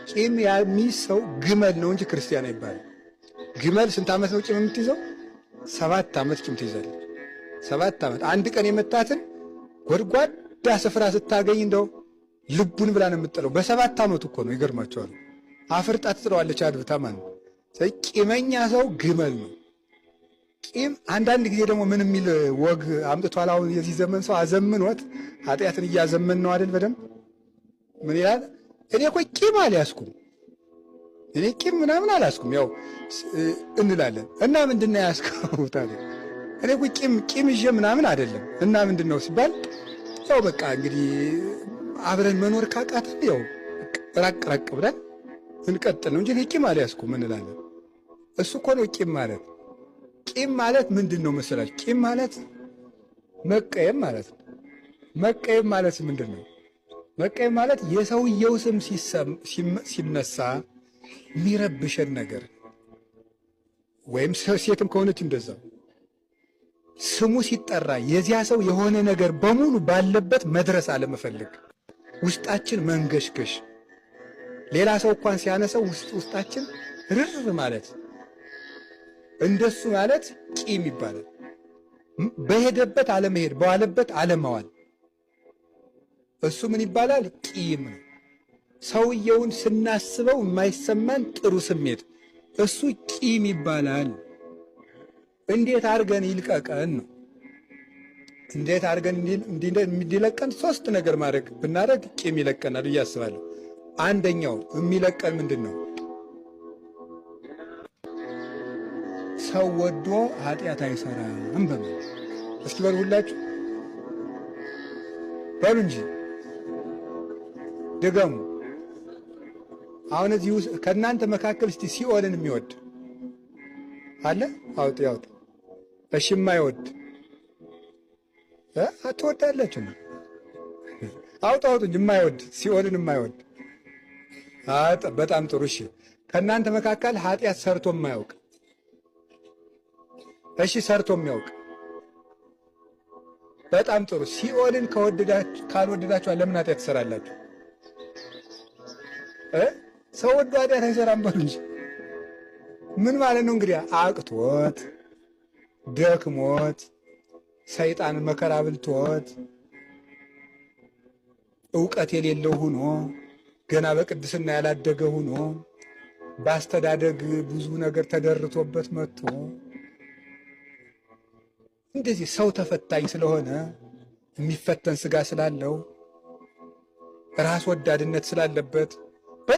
ቂም የሚይዝ ሰው ግመል ነው እንጂ ክርስቲያን አይባልም። ግመል ስንት ዓመት ነው ቂም የምትይዘው? 7 ዓመት ቂም ትይዛለች። 7 ዓመት። አንድ ቀን የመታትን ጎድጓዳ ስፍራ ስታገኝ እንደው ልቡን ብላ ነው የምትጥለው። በ7 ዓመቱ እኮ ነው። ይገርማቸዋል። አፍርጣ ትጥለዋለች አድብታ ማለት ነው። ቂመኛ ሰው ግመል ነው። ቂም አንዳንድ ጊዜ ደግሞ ምን የሚል ወግ አምጥቷል። አሁን የዚህ ዘመን ሰው አዘምኖት ኃጢአትን እያዘመን ነው አይደል? በደንብ ምን ይላል? እኔ እኮ ቂም አልያዝኩም፣ እኔ ቂም ምናምን አልያዝኩም ያው እንላለን። እና ምንድን ነው ያዝከው ታዲያ? እኔ እኮ ቂም ይዤ ምናምን አይደለም። እና ምንድን ነው ሲባል ያው በቃ እንግዲህ አብረን መኖር ካቃተን ያው ራቅ ብለን እንቀጥል ነው እንጂ እኔ ቂም አልያዝኩም እንላለን። እሱ እኮ ነው ቂም ማለት። ቂም ማለት ምንድን ነው መሰላችሁ? ቂም ማለት መቀየም ማለት ነው። መቀየም ማለት ምንድን ነው? መቀየም ማለት የሰውየው ስም ሲነሳ የሚረብሸን ነገር ወይም ሴትም ከሆነች እንደዛው ስሙ ሲጠራ የዚያ ሰው የሆነ ነገር በሙሉ ባለበት መድረስ አለመፈለግ፣ ውስጣችን መንገሽገሽ፣ ሌላ ሰው እንኳን ሲያነሰው ውስጣችን ርር ማለት፣ እንደሱ ማለት ቂም ይባላል። በሄደበት አለመሄድ፣ በዋለበት አለመዋል፣ እሱ ምን ይባላል? ቂም ነው። ሰውየውን ስናስበው የማይሰማን ጥሩ ስሜት፣ እሱ ቂም ይባላል። እንዴት አድርገን ይልቀቀን ነው። እንዴት አድርገን እንዲለቀን 3 ነገር ብናደርግ ቂም ይለቀናል ብዬ አስባለሁ። አንደኛው የሚለቀን ምንድን ነው? ሰው ወዶ ኃጢአት አይሰራም በሚል እስኪ በሉ ሁላችሁ በሉ እንጂ ድገሙ። አሁን እዚህ ውስጥ ከእናንተ መካከል እስቲ ሲኦልን የሚወድ አለ? አውጡ ያውጡ። እሺ የማይወድ ትወዳላችሁ? አውጡ እንጂ የማይወድ ሲኦልን የማይወድ በጣም ጥሩ። እሺ ከእናንተ መካከል ኃጢአት ሰርቶ የማያውቅ እሺ ሰርቶ የሚያውቅ በጣም ጥሩ። ሲኦልን ካልወደዳችሁ ለምን ኃጢአት ትሰራላችሁ? ሰው ወዶ ኃጢአት አይሰራም በሉ እንጂ ምን ማለት ነው? እንግዲህ አቅቶት ደክሞት ሰይጣን መከራ ብልቶት ዕውቀት የሌለው ሆኖ ገና በቅድስና ያላደገ ሆኖ በአስተዳደግ ብዙ ነገር ተደርቶበት መጥቶ እንደዚህ ሰው ተፈታኝ ስለሆነ የሚፈተን ስጋ ስላለው ራስ ወዳድነት ስላለበት